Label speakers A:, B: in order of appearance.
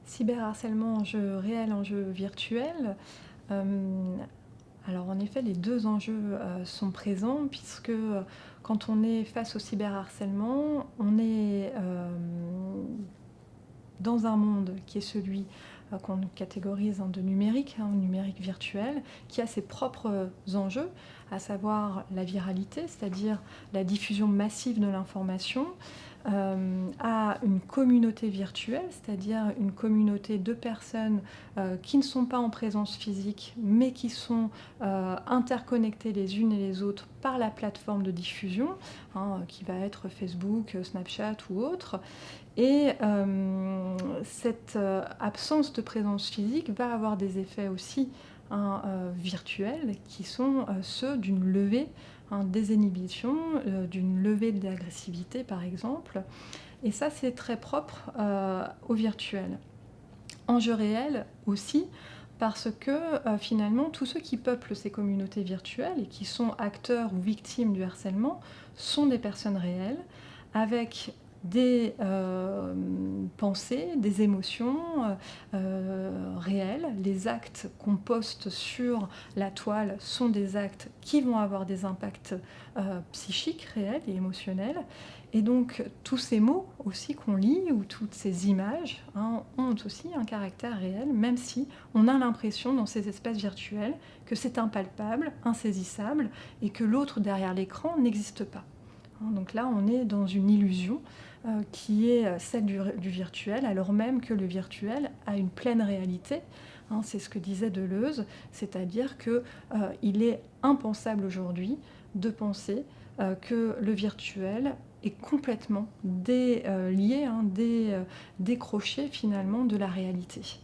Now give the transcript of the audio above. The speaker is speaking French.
A: Cyberharcèlement en jeu réel, en jeu virtuel. Hem, alors en effet, les 2 enjeux, sont présents puisque, quand on est face au cyberharcèlement, on est, dans un monde qui est celui, qu'on catégorise, de numérique, numérique virtuel, qui a ses propres enjeux, à savoir la viralité, c'est-à-dire la diffusion massive de l'information, à une communauté virtuelle, c'est-à-dire une communauté de personnes, qui ne sont pas en présence physique, mais qui sont, interconnectées les unes et les autres par la plateforme de diffusion, qui va être Facebook, Snapchat ou autre. Et cette, absence de présence physique va avoir des effets aussi, virtuels qui sont, ceux d'une levée, des inhibitions, d'une levée de l'agressivité par exemple. Et ça, c'est très propre, au virtuel. En jeu réel aussi, parce que, finalement, tous ceux qui peuplent ces communautés virtuelles et qui sont acteurs ou victimes du harcèlement sont des personnes réelles, avec des, pensées, des émotions, réelles. Les actes qu'on poste sur la toile sont des actes qui vont avoir des impacts, psychiques réels et émotionnels. Et donc tous ces mots aussi qu'on lit ou toutes ces images, ont aussi un caractère réel, même si on a l'impression dans ces espaces virtuels que c'est impalpable, insaisissable et que l'autre derrière l'écran n'existe pas. Donc là, on est dans une illusion, qui est, celle du virtuel, alors même que le virtuel a une pleine réalité, c'est ce que disait Deleuze, c'est-à-dire que, il est impensable aujourd'hui de penser, que le virtuel est complètement lié, décroché finalement de la réalité.